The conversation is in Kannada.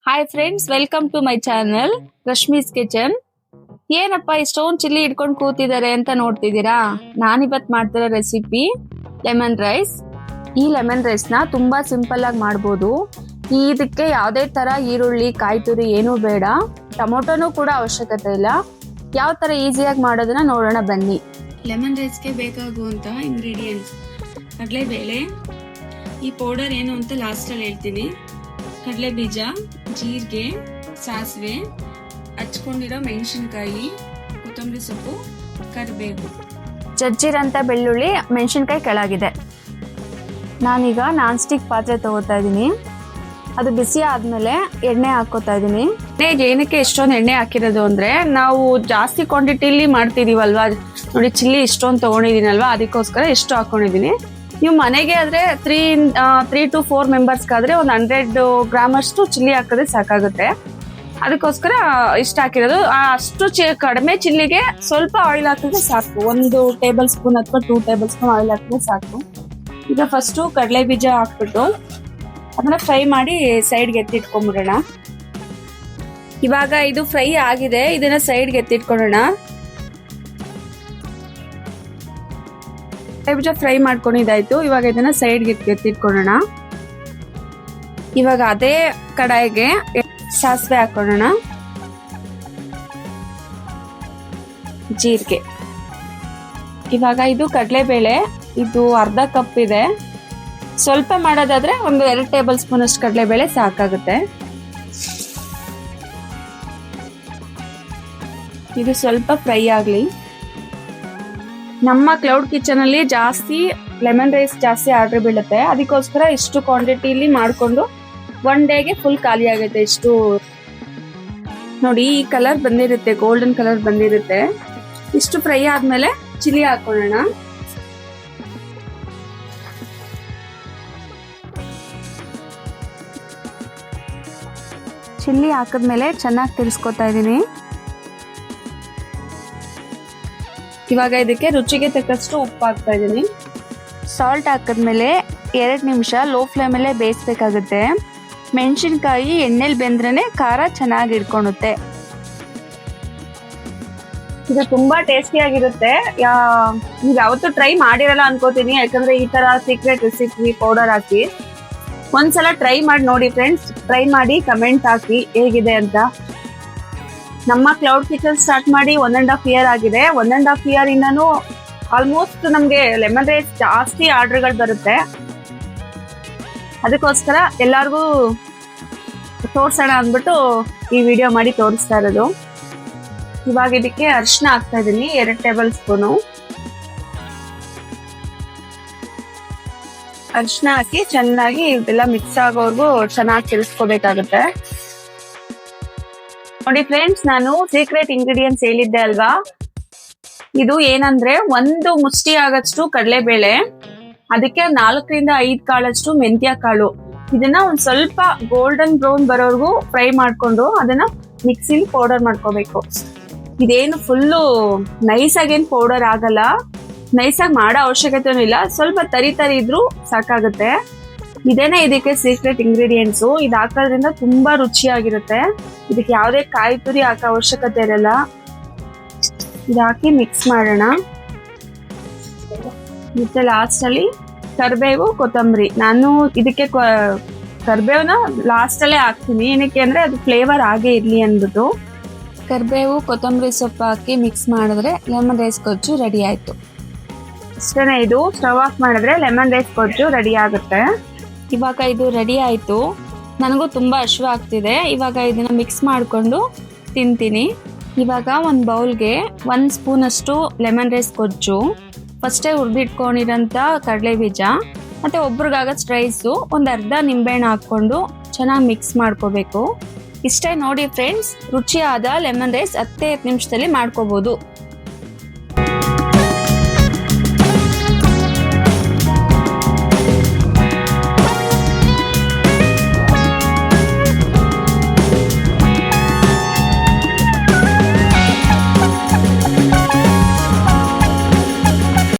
Hi friends, welcome to my channel Rashmi's kitchen. ಏನಪ್ಪ ಇಷ್ಟೊಂದು ಚಿಲ್ಲಿ ಇಟ್ಕೊಂಡು ಕೂತಿದ್ದಾರೆ ಅಂತ ನೋಡ್ತಿದ್ದೀರಾ? ನಾನಿವತ್ತು ಮಾಡ್ತಿರೋ ರೆಸಿಪಿ ಲೆಮನ್ ರೈಸ್. ಈ ಲೆಮನ್ ರೈಸ್ನ ತುಂಬಾ ಸಿಂಪಲ್ ಆಗಿ ಮಾಡ್ಬೋದು. ಇದಕ್ಕೆ ಯಾವುದೇ ತರ ಈರುಳ್ಳಿ, ಕಾಯಿ ತುರಿ ಏನೂ ಬೇಡ, ಟೊಮೊಟೊನೂ ಕೂಡ ಅವಶ್ಯಕತೆ ಇಲ್ಲ. ಯಾವ ತರ ಈಸಿಯಾಗಿ ಮಾಡೋದನ್ನ ನೋಡೋಣ ಬನ್ನಿ. ಲೆಮನ್ ರೈಸ್ಗೆ ಬೇಕಾಗುವಂತ ಇಂಗ್ರೀಡಿಯೆಂಟ್ಸ್: ಕಡಲೆಬೇಳೆ, ಈ ಪೌಡರ್ ಏನು ಅಂತ ಲಾಸ್ಟಲ್ಲಿ ಹೇಳ್ತೀನಿ, ಕಡಲೆ ಬೀಜ, ಜೀರಿಗೆ, ಸಾಸಿವೆ, ಹಚ್ಕೊಂಡಿರೋ ಮೆಣಸಿನ್ಕಾಯಿ, ಕೊತ್ತಂಬರಿ ಸೊಪ್ಪು, ಕರಿಬೇವು, ಜಜ್ಜಿರಂತ ಬೆಳ್ಳುಳ್ಳಿ, ಮೆಣಸಿನ್ಕಾಯಿ ಕೆಳಗಿದೆ. ನಾನೀಗ ನಾನ್ ಸ್ಟಿಕ್ ಪಾತ್ರೆ ತಗೋತಾ ಇದ್ದೀನಿ. ಅದು ಬಿಸಿ ಆದ್ಮೇಲೆ ಎಣ್ಣೆ ಹಾಕೋತಾ ಇದ್ದೀನಿ. ಏನಕ್ಕೆ ಇಷ್ಟೊಂದು ಎಣ್ಣೆ ಹಾಕಿರೋದು ಅಂದ್ರೆ, ನಾವು ಜಾಸ್ತಿ ಕ್ವಾಂಟಿಟಿಲಿ ಮಾಡ್ತಿದೀವಲ್ವಾ, ನೋಡಿ ಚಿಲ್ಲಿ ಇಷ್ಟೊಂದು ತಗೊಂಡಿದ್ದೀನಲ್ವಾ, ಅದಕ್ಕೋಸ್ಕರ ಇಷ್ಟು ಹಾಕೊಂಡಿದ್ದೀನಿ. ನೀವು ಮನೆಗೆ ಆದ್ರೆ 3 to 4 ಮೆಂಬರ್ಸ್ಗಾದ್ರೆ ಒಂದು 100 ಗ್ರಾಮ್ ಅಷ್ಟು ಚಿಲ್ಲಿ ಹಾಕಿದ್ರೆ ಸಾಕಾಗುತ್ತೆ. ಅದಕ್ಕೋಸ್ಕರ ಇಷ್ಟ ಹಾಕಿರೋದು. ಅಷ್ಟು ಕಡಿಮೆ ಚಿಲ್ಲಿಗೆ ಸ್ವಲ್ಪ ಆಯಿಲ್ ಹಾಕಿದ್ರೆ ಸಾಕು. 1 ಟೇಬಲ್ ಸ್ಪೂನ್ ಅಥವಾ 2 ಟೇಬಲ್ ಸ್ಪೂನ್ ಆಯಿಲ್ ಹಾಕಿದ್ರೆ ಸಾಕು. ಈಗ ಫಸ್ಟು ಕಡಲೆ ಬೀಜ ಹಾಕ್ಬಿಟ್ಟು ಅದನ್ನ ಫ್ರೈ ಮಾಡಿ ಸೈಡ್ಗೆ ಎತ್ತಿಟ್ಕೊಂಡ್ಬಿಡೋಣ. ಇವಾಗ ಇದು ಫ್ರೈ ಆಗಿದೆ, ಇದನ್ನ ಸೈಡ್ಗೆ ಎತ್ತಿಟ್ಕೊಳ್ಳೋಣ. ಬೀಜ ಫ್ರೈ ಮಾಡ್ಕೊಂಡಿದ್ದಾಯ್ತು. ಇವಾಗ ಇದನ್ನ ಸೈಡ್ಗೆ ಎತ್ತಿಟ್ಕೊಳ್ಳೋಣ. ಇವಾಗ ಅದೇ ಕಡಾಯಿಗೆ ಸಾಸಿವೆ ಹಾಕೊಳ್ಳೋಣ, ಜೀರಿಗೆ. ಇವಾಗ ಇದು ಕಡಲೆಬೇಳೆ, ಇದು ಅರ್ಧ ಕಪ್ ಇದೆ. ಸ್ವಲ್ಪ ಮಾಡೋದಾದ್ರೆ ಒಂದು 2 ಟೇಬಲ್ ಸ್ಪೂನ್ ಅಷ್ಟು ಕಡಲೆಬೇಳೆ ಸಾಕಾಗುತ್ತೆ. ಇದು ಸ್ವಲ್ಪ ಫ್ರೈ ಆಗ್ಲಿ. ನಮ್ಮ ಕ್ಲೌಡ್ ಕಿಚನ್ ಅಲ್ಲಿ ಜಾಸ್ತಿ ಲೆಮನ್ ರೈಸ್ ಜಾಸ್ತಿ ಆರ್ಡರ್ ಬೀಳುತ್ತೆ, ಅದಕ್ಕೋಸ್ಕರ ಇಷ್ಟು ಕ್ವಾಂಟಿಟಿಲಿ ಮಾಡ್ಕೊಂಡು 1 ಡೇಗೆ ಫುಲ್ ಖಾಲಿ ಆಗುತ್ತೆ. ಇಷ್ಟು ನೋಡಿ, ಈ ಕಲರ್ ಬಂದಿರುತ್ತೆ, ಗೋಲ್ಡನ್ ಕಲರ್ ಬಂದಿರುತ್ತೆ. ಇಷ್ಟು ಫ್ರೈ ಆದ್ಮೇಲೆ ಚಿಲ್ಲಿ ಹಾಕೊಳ್ಳೋಣ. ಚಿಲ್ಲಿ ಹಾಕಿದ್ಮೇಲೆ ಚೆನ್ನಾಗಿ ತಿರ್ಸ್ಕೊತಾ ಇದ್ದೀನಿ. ಇವಾಗ ಇದಕ್ಕೆ ರುಚಿಗೆ ತಕ್ಕಷ್ಟು ಉಪ್ಪು ಹಾಕ್ತಾ ಇದ್ದೀನಿ. ಸಾಲ್ಟ್ ಹಾಕಿದ್ಮೇಲೆ 2 ನಿಮಿಷ ಲೋ ಫ್ಲೇಮಲ್ಲೇ ಬೇಯಿಸ್ಬೇಕಾಗುತ್ತೆ. ಮೆಣಸಿನ್ಕಾಯಿ ಎಣ್ಣೆಲಿ ಬೆಂದ್ರೇನೆ ಖಾರ ಚೆನ್ನಾಗಿ ಹಿಡ್ಕೊಳುತ್ತೆ. ಇದು ತುಂಬಾ ಟೇಸ್ಟಿ ಆಗಿರುತ್ತೆ. ನೀವು ಯಾವತ್ತೂ ಟ್ರೈ ಮಾಡಿರಲ್ಲ ಅನ್ಕೋತೀನಿ, ಯಾಕಂದ್ರೆ ಈ ತರ ಸೀಕ್ರೆಟ್ ರೆಸಿಪಿ ಪೌಡರ್ ಹಾಕಿ ಒಂದ್ಸಲ ಟ್ರೈ ಮಾಡಿ ನೋಡಿ ಫ್ರೆಂಡ್ಸ್. ಟ್ರೈ ಮಾಡಿ ಕಮೆಂಟ್ ಹಾಕಿ ಹೇಗಿದೆ ಅಂತ. ನಮ್ಮ ಕ್ಲೌಡ್ ಕಿಚನ್ ಸ್ಟಾರ್ಟ್ ಮಾಡಿ 1.5 ಇಯರ್ ಆಗಿದೆ. 1.5 ಇಯರ್ ಇಂದನೂ ಆಲ್ಮೋಸ್ಟ್ ನಮ್ಗೆ ಲೆಮನ್ ರೈಸ್ ಜಾಸ್ತಿ ಆರ್ಡರ್ಗಳು ಬರುತ್ತೆ. ಅದಕ್ಕೋಸ್ಕರ ಎಲ್ಲಾರ್ಗೂ ತೋರ್ಸೋಣ ಅಂದ್ಬಿಟ್ಟು ಈ ವಿಡಿಯೋ ಮಾಡಿ ತೋರಿಸ್ತಾ ಇರೋದು. ಇವಾಗ ಇದಕ್ಕೆ ಅರಿಶಿನ ಹಾಕ್ತಾ ಇದ್ದೀನಿ, 2 ಟೇಬಲ್ ಸ್ಪೂನು ಅರಿಶಿನ ಹಾಕಿ ಚೆನ್ನಾಗಿ ಇದೆಲ್ಲ ಮಿಕ್ಸ್ ಆಗೋವರೆಗೂ ಚೆನ್ನಾಗಿ ತಿರ್ಸ್ಕೋಬೇಕಾಗುತ್ತೆ. ನೋಡಿ ಫ್ರೆಂಡ್ಸ್, ನಾನು ಸೀಕ್ರೆಟ್ ಇಂಗ್ರೀಡಿಯೆಂಟ್ಸ್ ಹೇಳಿದ್ದೆ ಅಲ್ವಾ, ಇದು ಏನಂದ್ರೆ 1 ಮುಷ್ಟಿ ಆಗಷ್ಟು ಕಡಲೆಬೇಳೆ, ಅದಕ್ಕೆ 4 ರಿಂದ 5 ಕಾಳಷ್ಟು ಮೆಂತ್ಯ ಕಾಳು. ಇದನ್ನ ಒಂದ್ ಸ್ವಲ್ಪ ಗೋಲ್ಡನ್ ಬ್ರೌನ್ ಬರೋವರೆಗೂ ಫ್ರೈ ಮಾಡ್ಕೊಂಡು ಅದನ್ನ ಮಿಕ್ಸಿಲಿ ಪೌಡರ್ ಮಾಡ್ಕೋಬೇಕು. ಇದೇನು ಫುಲ್ಲು ನೈಸ್ ಆಗೇನು ಪೌಡರ್ ಆಗಲ್ಲ, ನೈಸಾಗಿ ಮಾಡೋ ಅವಶ್ಯಕತೆನೂ ಇಲ್ಲ, ಸ್ವಲ್ಪ ತರಿ ಇದ್ರೂ ಸಾಕಾಗುತ್ತೆ. ಇದೇನೆ ಇದಕ್ಕೆ ಸೀಕ್ರೆಟ್ ಇಂಗ್ರೀಡಿಯೆಂಟ್ಸು. ಇದು ಹಾಕೋದ್ರಿಂದ ತುಂಬಾ ರುಚಿಯಾಗಿರುತ್ತೆ. ಇದಕ್ಕೆ ಯಾವುದೇ ಕಾಯಿ ತುರಿ ಹಾಕೋ ಅವಶ್ಯಕತೆ ಇರಲ್ಲ. ಇದು ಹಾಕಿ ಮಿಕ್ಸ್ ಮಾಡೋಣ. ಮತ್ತೆ ಲಾಸ್ಟ್ ಅಲ್ಲಿ ಕರಿಬೇವು, ಕೊತ್ತಂಬರಿ. ನಾನು ಇದಕ್ಕೆ ಕರಿಬೇವನ್ನ ಲಾಸ್ಟ್ ಅಲ್ಲೇ ಹಾಕ್ತೀನಿ, ಏನಕ್ಕೆ ಅಂದ್ರೆ ಅದು ಫ್ಲೇವರ್ ಆಗೇ ಇರ್ಲಿ ಅಂದ್ಬಿಟ್ಟು. ಕರಿಬೇವು, ಕೊತ್ತಂಬರಿ ಸೊಪ್ಪು ಹಾಕಿ ಮಿಕ್ಸ್ ಮಾಡಿದ್ರೆ ಲೆಮನ್ ರೈಸ್ ಗೊಜ್ಜು ರೆಡಿ ಆಯ್ತು. ಅಷ್ಟೇ, ಇದು ಸ್ಟವ್ ಆಫ್ ಮಾಡಿದ್ರೆ ಲೆಮನ್ ರೈಸ್ ಗೊಜ್ಜು ರೆಡಿ ಆಗುತ್ತೆ. ಇವಾಗ ಇದು ರೆಡಿ ಆಯ್ತು. ನನಗೂ ತುಂಬಾ ಹಸಿವು ಆಗ್ತಿದೆ. ಇವಾಗ ಇದನ್ನ ಮಿಕ್ಸ್ ಮಾಡಿಕೊಂಡು ತಿಂತೀನಿ. ಇವಾಗ ಒಂದು ಬೌಲ್ಗೆ 1 ಸ್ಪೂನ್ ಅಷ್ಟು ಲೆಮನ್ ರೈಸ್ ಗೊಜ್ಜು, ಫಸ್ಟೇ ಹುರಿದಿಟ್ಕೊಂಡಿರೋಂಥ ಕಡಲೆ ಬೀಜ, ಮತ್ತೆ ಒಬ್ರಿಗಾಗಷ್ಟು ರೈಸು, ಒಂದು ಅರ್ಧ ನಿಂಬೆಹಣ್ಣು ಹಾಕ್ಕೊಂಡು ಚೆನ್ನಾಗಿ ಮಿಕ್ಸ್ ಮಾಡ್ಕೋಬೇಕು. ಇಷ್ಟೇ ನೋಡಿ ಫ್ರೆಂಡ್ಸ್, ರುಚಿಯಾದ ಲೆಮನ್ ರೈಸ್ 10 ನಿಮಿಷದಲ್ಲಿ ಮಾಡ್ಕೋಬಹುದು.